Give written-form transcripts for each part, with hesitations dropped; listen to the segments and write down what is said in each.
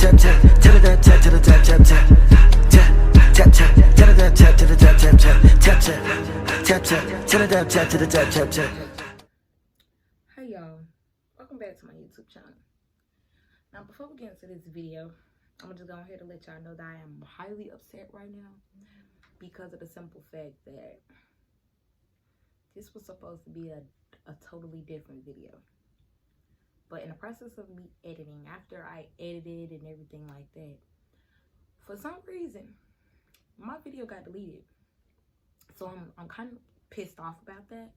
Hey y'all, welcome back to my YouTube channel. Now before we get into this video, I'm just going ahead and let y'all know that I am highly upset right now because of the simple fact that this was supposed to be a totally different video. But in the process of me editing, after I edited and everything like that, for some reason, my video got deleted. So I'm kind of pissed off about that.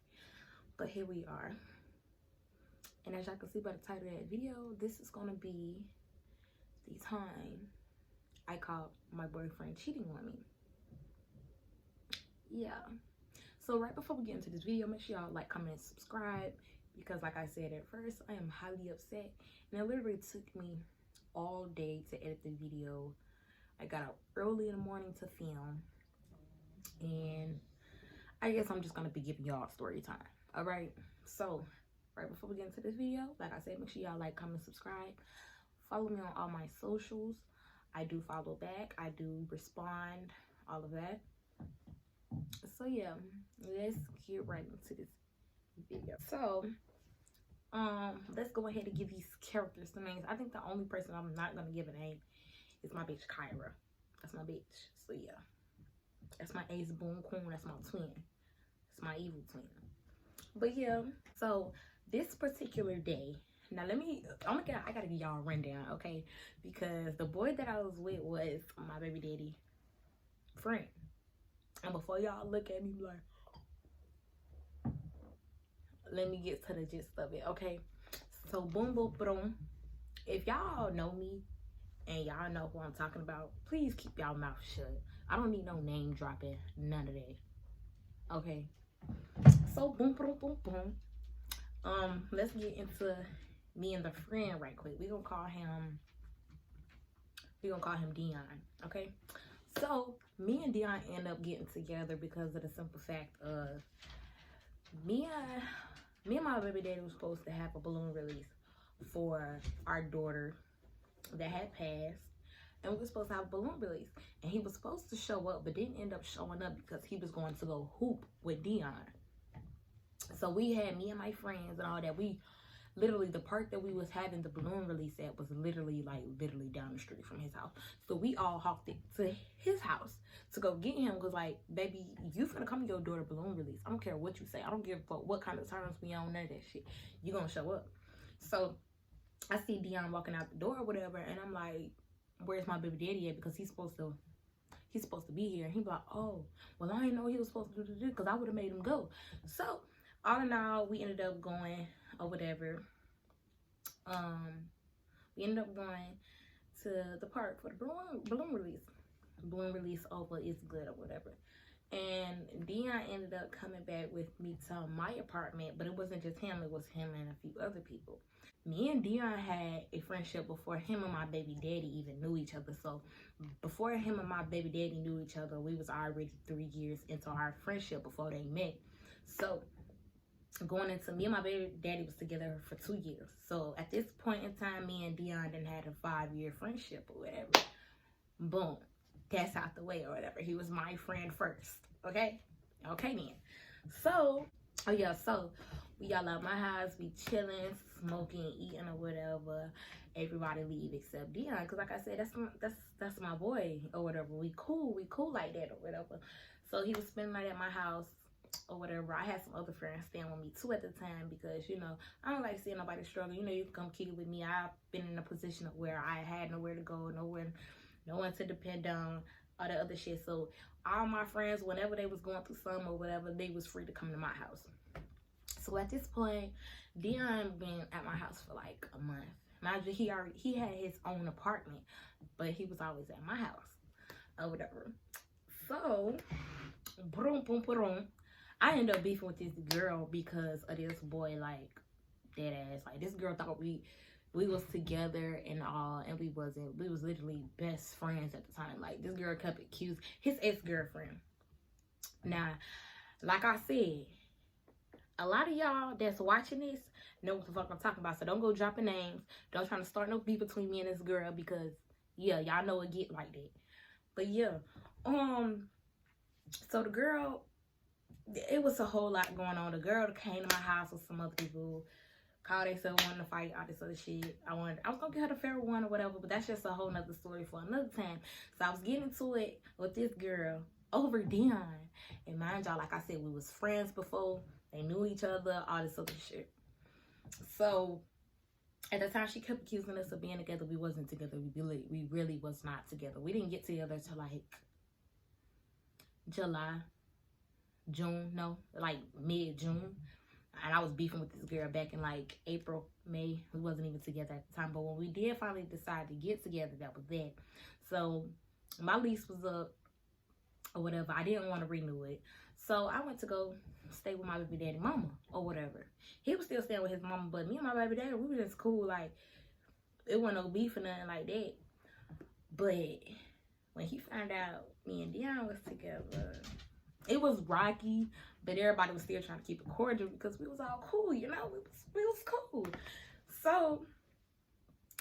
But here we are. And as y'all can see by the title of that video, this is going to be the time I caught my boyfriend cheating on me. Yeah. So right before we get into this video, make sure y'all like, comment, and subscribe. Because like I said at first, I am highly upset. And it literally took me all day to edit the video. I got up early in the morning to film. And I guess I'm just going to be giving y'all story time. Alright? So, right before we get into this video, like I said, make sure y'all like, comment, subscribe. Follow me on all my socials. I do follow back. I do respond. All of that. So yeah, let's get right into this video. So, let's go ahead and give these characters some names. I think the only person I'm not going to give a name is my bitch Kyra. That's my bitch. So yeah. That's my ace boom queen. That's my twin. That's my evil twin. But yeah, so this particular day, now I gotta give y'all a rundown, okay? Because the boy that I was with was my baby daddy friend. And before y'all look at me like, let me get to the gist of it, okay? So boom, boom, boom. If y'all know me and y'all know who I'm talking about, please keep y'all mouth shut. I don't need no name dropping, none of that. Okay. So boom, boom, boom, boom. Let's get into me and the friend right quick. We're gonna call him Dion, okay? So me and Dion end up getting together because of the simple fact of me and my baby daddy was supposed to have a balloon release for our daughter that had passed. And we were supposed to have a balloon release. And he was supposed to show up, but didn't end up showing up because he was going to go hoop with Dion. So we had me and my friends and all that. We literally, the park that we was having the balloon release at was literally down the street from his house. So we all hawked it to his house to go get him. Because like, baby, you finna come to your daughter balloon release. I don't care what you say. I don't give a fuck what kind of terms we on, none of that shit. You gonna show up. So I see Dion walking out the door or whatever. And I'm like, where's my baby daddy at? Because he's supposed to be here. And he be like, oh, well, I didn't know he was supposed to do because I would have made him go. So all in all, we ended up going or whatever. We ended up going to the park for the balloon release. Balloon release over is good or whatever. And Dion ended up coming back with me to my apartment, but it wasn't just him, it was him and a few other people. Me and Dion had a friendship before him and my baby daddy even knew each other. So before him and my baby daddy knew each other, we was already 3 years into our friendship before they met. So going into, me and my baby daddy was together for 2 years. So at this point in time, me and Dion done had a 5-year friendship or whatever. Boom. That's out the way or whatever. He was my friend first. Okay? Okay then. So, oh yeah, so we all at my house, we chilling, smoking, eating or whatever. Everybody leave except Dion. Cause like I said, that's my boy or whatever. We cool like that or whatever. So he was spending the night at my house or whatever. I had some other friends staying with me too at the time because, you know, I don't like seeing nobody struggle. You know, you can come kick it with me. I've been in a position of where I had nowhere to go, no one to depend on, all the other shit. So all my friends, whenever they was going through something or whatever, they was free to come to my house. So at this point, Dion been at my house for like a month. Mind you, he had his own apartment, but he was always at my house or whatever. So, boom, boom, boom. I ended up beefing with this girl because of this boy, like, dead ass. Like, this girl thought we was together and all, and we wasn't. We was literally best friends at the time. Like, this girl kept accusing his ex-girlfriend. Now, like I said, a lot of y'all that's watching this know what the fuck I'm talking about. So don't go dropping names. Don't try to start no beef between me and this girl because Yeah, y'all know it get like that. But yeah, so the girl, it was a whole lot going on. The girl came to my house with some other people, called themselves wanting to fight, all this other shit. I was gonna get her the fair one or whatever, but that's just a whole nother story for another time. So I was getting into it with this girl over Dion. And mind y'all, like I said, we was friends before. They knew each other, all this other shit. So at the time, she kept accusing us of being together. We wasn't together. We really was not together. We didn't get together till like June, no, like mid-June. And I was beefing with this girl back in like April, May. We wasn't even together at the time. But when we did finally decide to get together, that was that. So my lease was up or whatever. I didn't want to renew it. So I went to go stay with my baby daddy mama or whatever. He was still staying with his mama, but me and my baby daddy, we were just cool. Like, it wasn't no beef or nothing like that. But when he found out me and Dion was together, it was rocky, but everybody was still trying to keep it cordial because we was all cool, you know? We was cool. So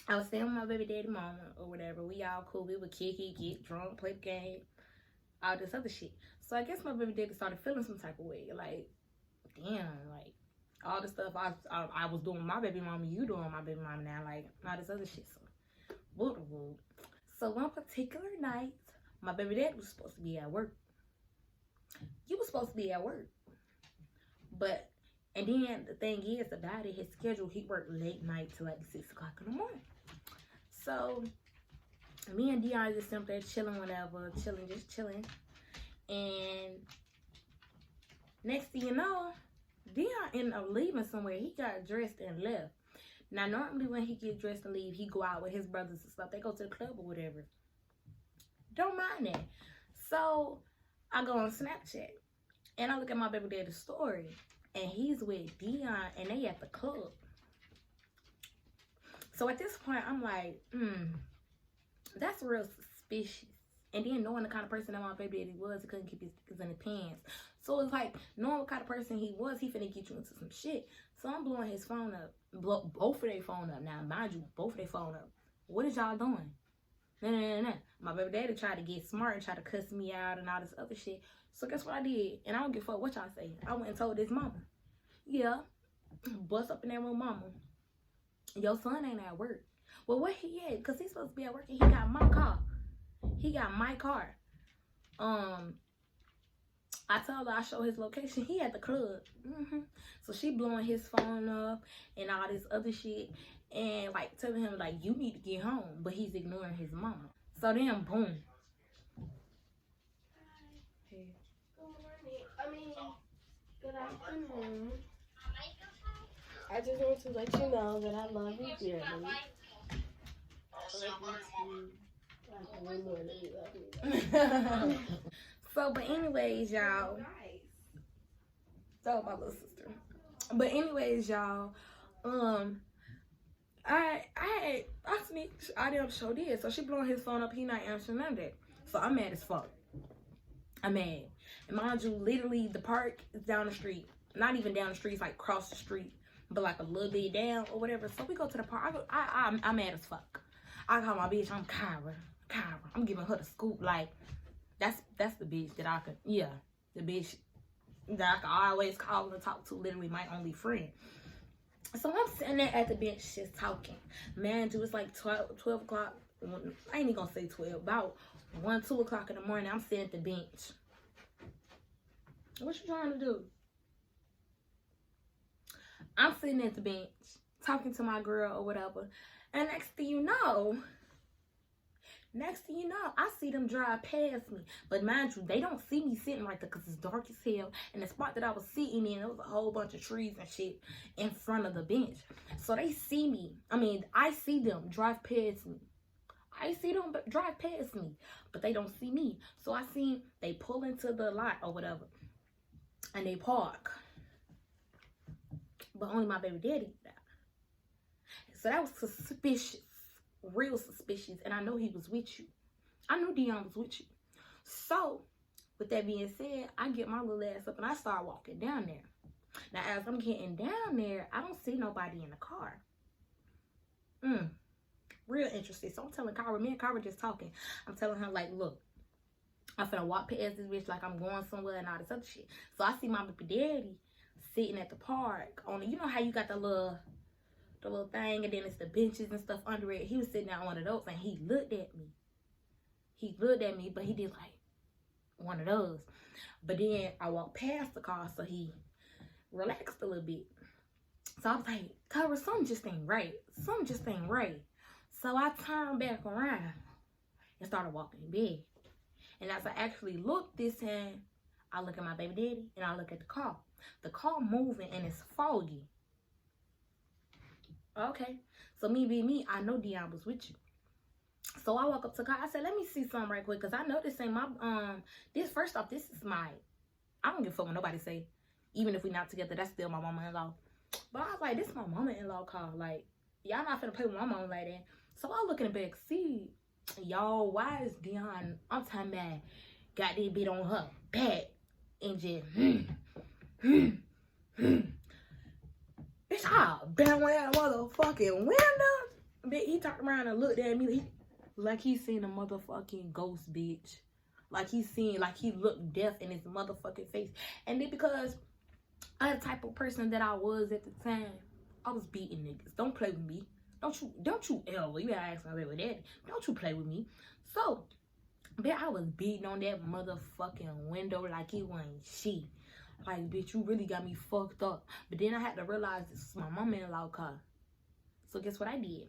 I was staying with my baby daddy mama or whatever. We all cool. We would kick it, get drunk, play the game, all this other shit. So I guess my baby daddy started feeling some type of way. Like, damn, like, all the stuff I was doing with my baby mama, you doing my baby mama now, like, all this other shit. So, woo. So one particular night, my baby daddy was supposed to be at work. You was supposed to be at work. But, and then the thing is about it, his schedule, he worked late night till like 6 o'clock in the morning. So, me and Dion just sitting there chilling, whatever, just chilling. And next thing you know, Dion ended up leaving somewhere. He got dressed and left. Now, normally when he get dressed and leave, he go out with his brothers and stuff. They go to the club or whatever. Don't mind that. So, I go on Snapchat. And I look at my baby daddy's story. And he's with Dion and they at the club. So, at this point, I'm like, that's real suspicious. And then knowing the kind of person that my baby daddy was, he couldn't keep his stickers in his pants. So it's like, knowing what kind of person he was, he finna get you into some shit. So I'm blowing his phone up. Both of their phone up. Now, mind you, both of their phone up. What is y'all doing? No. My baby daddy tried to get smart and try to cuss me out and all this other shit. So guess what I did? And I don't give a fuck what y'all say. I went and told his mama. Yeah. Bust up in that room, mama. Your son ain't at work. Well, where he at? Because he's supposed to be at work and he got my car. He got my car. I told her I show his location. He at the club. So she blowing his phone up and all this other shit. And like telling him like, you need to get home. But he's ignoring his mama. So then boom. Hey. Good morning. Good afternoon. I just want to let you know that I love you dearly. So, but anyways, y'all. So, my little sister. But anyways, y'all. I didn't show this. So she blowing his phone up. He not answering none of that. So I'm mad as fuck. I'm mad. And mind you, literally the park is down the street. Not even down the street. It's like across the street. But like a little bit down or whatever. So we go to the park. I'm mad as fuck. I call my bitch. I'm Kyra. I'm giving her the scoop. Like, that's the bitch that I could, the bitch that I could always call and talk to. Literally my only friend. So I'm sitting there at the bench just talking. Man, dude, it's like 12 o'clock. I ain't even gonna say 12. About 1, 2 o'clock in the morning, I'm sitting at the bench. What you trying to do? I'm sitting at the bench, talking to my girl or whatever. And next thing you know, I see them drive past me. But mind you, they don't see me sitting right there because it's dark as hell. And the spot that I was sitting in, there was a whole bunch of trees and shit in front of the bench. So they see me. I see them drive past me. But they don't see me. So I see they pull into the lot or whatever. And they park. But only my baby daddy did that. So that was suspicious. Real suspicious. And I know he was with you. I knew Dion was with you. So, with that being said, I get my little ass up and I start walking down there. Now, as I'm getting down there, I don't see nobody in the car. Real interested. So I'm telling Kyra, me and Kyra just talking. I'm telling her, like, look, I'm finna walk past this bitch like I'm going somewhere and all this other shit. So I see my baby daddy sitting at the park on the, you know how you got the little thing and then it's the benches and stuff under it. He was sitting on one of those and he looked at me. He looked at me, but he did like one of those. But then I walked past the car, so he relaxed a little bit. So I was like, Kyra, something just ain't right. Something just ain't right. So I turned back around and started walking in bed. And as I actually look this time, I look at my baby daddy and I look at the car. The car moving and it's foggy. Okay. So me being me, I know Dion was with you. So I walk up to the car. I said, let me see something right quick. Because I know this ain't my, this, first off, this is my, I don't give a fuck what nobody say. Even if we not together, that's still my mama-in-law. But I was like, this is my mama-in-law car. Like, y'all not finna play with my mama like that. So I look in the back seat. Y'all, why is Dion, I'm talking about, got this bit on her back and just, bitch, I'll bang that motherfucking window. Bitch, he turned around and looked at me like he seen a motherfucking ghost, bitch. Like he looked death in his motherfucking face. And then because I'm the type of person that I was at the time, I was beating niggas. Don't play with me. Don't you ever, you gotta ask my baby daddy, don't you play with me. So, bitch, I was beating on that motherfucking window like it wasn't shit. Like, bitch, you really got me fucked up. But then I had to realize this is my mama-in-law car. So guess what I did?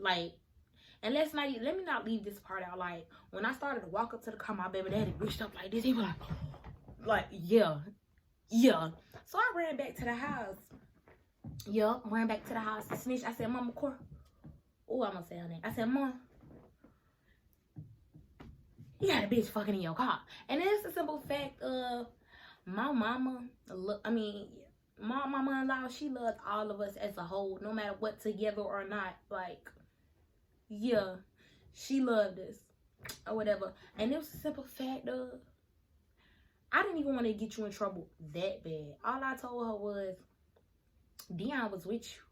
Like, and let me not leave this part out. Like, when I started to walk up to the car, my baby daddy reached up like this. He was like, yeah. So I ran back to the house. Yup, ran back to the house to snitch. I said, Mama Cora. Oh, I'm gonna say her name. I said, Mom, you got a bitch fucking in your car. And it's a simple fact of my mama-in-law, she loved all of us as a whole, no matter what, together or not. Like, yeah, she loved us or whatever. And it was a simple fact of, I didn't even want to get you in trouble that bad. All I told her was, Dion was with you,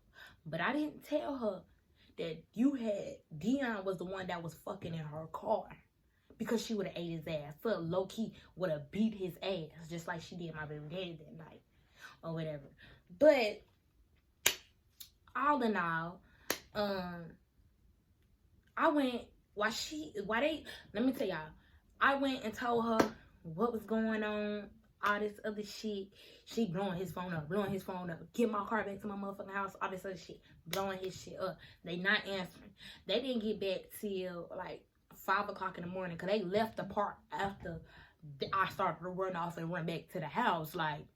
but I didn't tell her that Dion was the one that was fucking in her car, because she would have ate his ass. So low-key would have beat his ass, just like she did my baby daddy that night, or whatever. But, all in all, I went, let me tell y'all, I went and told her what was going on, all this other shit. She blowing his phone up, get my car back to my motherfucking house, all this other shit, blowing his shit up. They not answering. They didn't get back till like 5 o'clock in the morning, because they left the park after I started to run off and run back to the house. Like,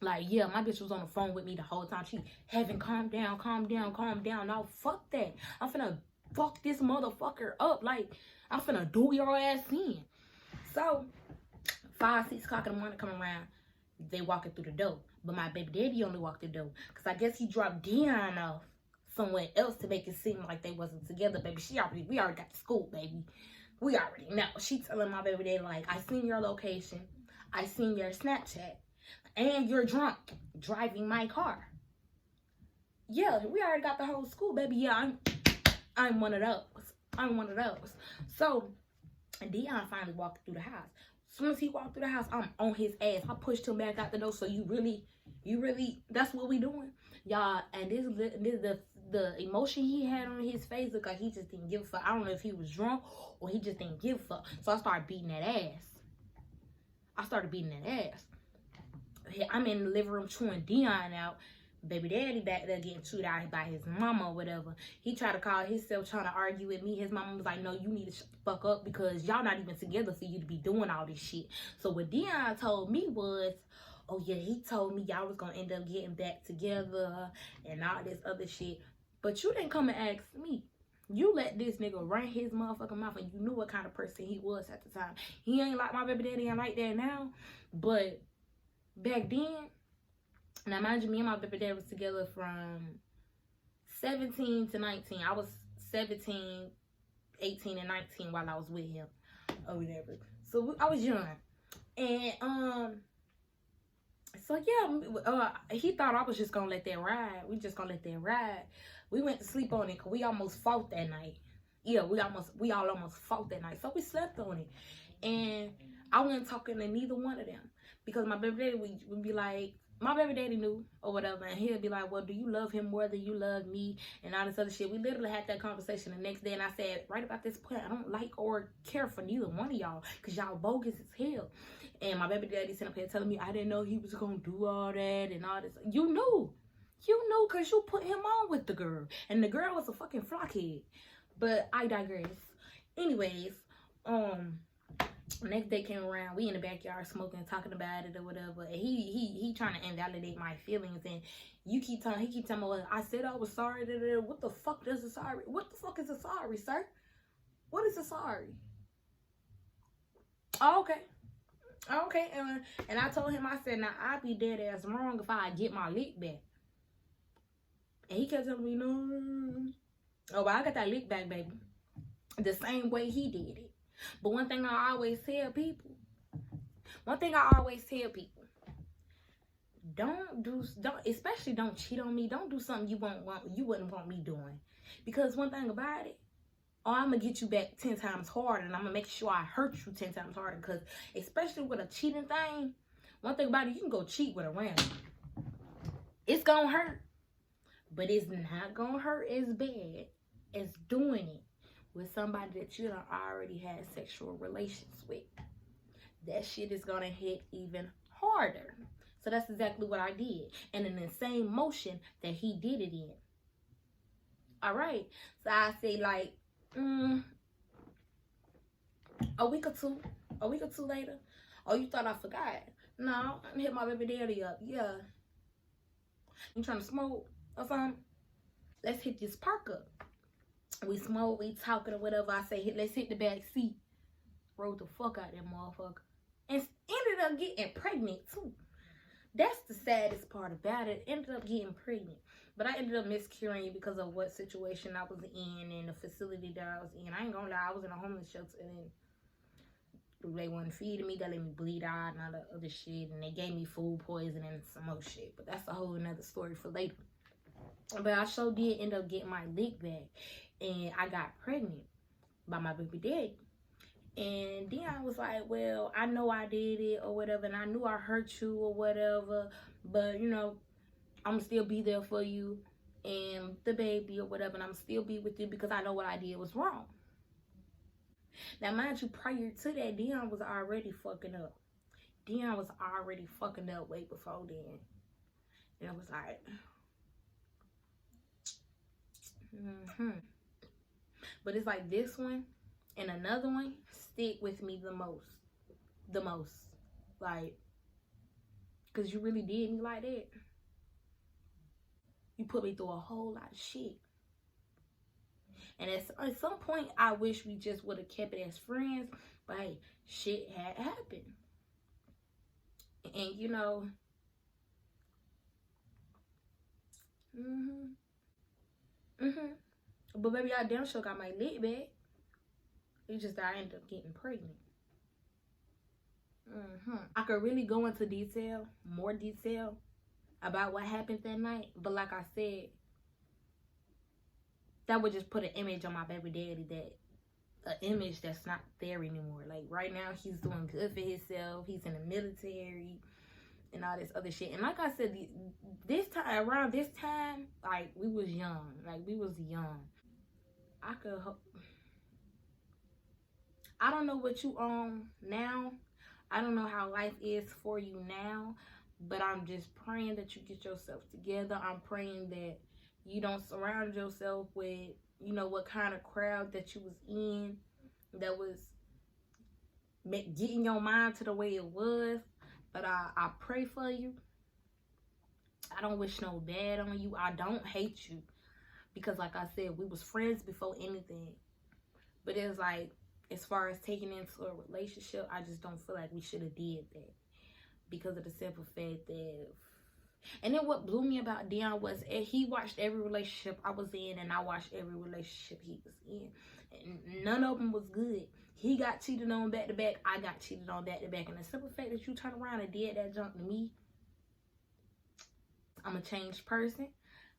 yeah, my bitch was on the phone with me the whole time. She having calm down. No, fuck that. I'm finna fuck this motherfucker up. Like, I'm finna do your ass in. So, 5, 6 o'clock in the morning come around, they walking through the door. But my baby daddy only walked the door, because I guess he dropped Dion off somewhere else to make it seem like they wasn't together, baby. We already got to school, baby. We already know. She telling my baby daddy, like, I seen your location, I seen your Snapchat, and you're drunk driving my car. Yeah, we already got the whole school, baby. Yeah, I'm one of those. So, Dion finally walked through the house. As soon as he walked through the house, I'm on his ass. I pushed him back out the door. So you really, that's what we doing, y'all. And the emotion he had on his face looked like he just didn't give a fuck. I don't know if he was drunk or he just didn't give a fuck. So I started beating that ass. I'm in the living room chewing Dion out. Baby daddy back there getting chewed out by his mama or whatever. He tried to call himself, trying to argue with me. His mama was like, no, you need to shut the fuck up, because y'all not even together for you to be doing all this shit. So what Dion told me was, oh yeah, he told me y'all was gonna end up getting back together and all this other shit. But you didn't come and ask me. You let this nigga run his motherfucking mouth, and you knew what kind of person he was at the time. He ain't like my baby daddy and like that now, but back then, now, mind you, me and my baby dad was together from 17 to 19. I was 17, 18, and 19 while I was with him or whatever. So, I was young. And, so, yeah, he thought I was just going to let that ride. We just going to let that ride. We went to sleep on it because we almost fought that night. Yeah, we all almost fought that night. So we slept on it. And I wasn't talking to neither one of them. Because my baby daddy would be like, my baby daddy knew or whatever. And he'll be like, well, do you love him more than you love me? And all this other shit. We literally had that conversation the next day. And I said, right about this point, I don't like or care for neither one of y'all. Because y'all bogus as hell. And my baby daddy sitting up here telling me, I didn't know he was going to do all that and all this. You knew. You knew because you put him on with the girl. And the girl was a fucking flockhead. But I digress. Anyways, next day came around. We in the backyard smoking, talking about it or whatever. And he trying to invalidate my feelings. And he keep telling me, well, I said I was sorry. What the fuck does a sorry? What the fuck is a sorry, sir? What is a sorry? Oh, okay. Okay. And I told him, I said, now I'd be dead ass wrong if I get my lick back. And he kept telling me, no. Oh, but I got that lick back, baby. The same way he did it. But one thing I always tell people. Especially don't cheat on me. Don't do something you wouldn't want me doing. Because one thing about it, I'm going to get you back 10 times harder. And I'm going to make sure I hurt you 10 times harder. Because especially with a cheating thing, one thing about it, you can go cheat with a random. It's going to hurt. But it's not going to hurt as bad as doing it with somebody that you done already had sexual relations with. That shit is going to hit even harder. So that's exactly what I did. And in the same motion that he did it in. All right. So I say like, a week or two later. Oh, you thought I forgot? No, I hit my baby daddy up. Yeah. You trying to smoke or something? Let's hit this park up. We smoke, we talking or whatever. I say, let's hit the back seat. Rode the fuck out that motherfucker. And ended up getting pregnant too. That's the saddest part about it. Ended up getting pregnant. But I ended up miscarrying because of what situation I was in and the facility that I was in. I ain't gonna lie, I was in a homeless shelter and they wasn't feeding me. They let me bleed out and all that other shit. And they gave me food poisoning and some more shit. But that's a whole nother story for later. But I sure did end up getting my lick back. And I got pregnant by my baby daddy. And then I was like, well, I know I did it or whatever. And I knew I hurt you or whatever. But, you know, I'm still be there for you and the baby or whatever. And I'm still be with you because I know what I did was wrong. Now, mind you, prior to that, Dion was already fucking up. Dion was already fucking up way before then. And it was like... But it's like this one and another one stick with me the most. Like, because you really did me like that. You put me through a whole lot of shit. And at some point, I wish we just would have kept it as friends. But hey, shit had happened. And you know, but baby, I damn sure got my lick back. It's just that I ended up getting pregnant. I could really go into more detail about what happened that night. But like I said, that would just put an image on my baby daddy an image that's not there anymore. Like right now, he's doing good for himself. He's in the military and all this other shit. And like I said, around this time, like we was young. I don't know what you own now. I don't know how life is for you now. But I'm just praying that you get yourself together. I'm praying that you don't surround yourself with, you know, what kind of crowd that you was in that was getting your mind to the way it was. But I pray for you. I don't wish no bad on you. I don't hate you. Because like I said, we was friends before anything. But it's like, as far as taking into a relationship, I just don't feel like we should have did that. Because of the simple fact that... And then what blew me about Dion was he watched every relationship I was in, and I watched every relationship he was in. And none of them was good. He got cheated on back to back. I got cheated on back to back. And the simple fact that you turn around and did that junk to me, I'm a changed person.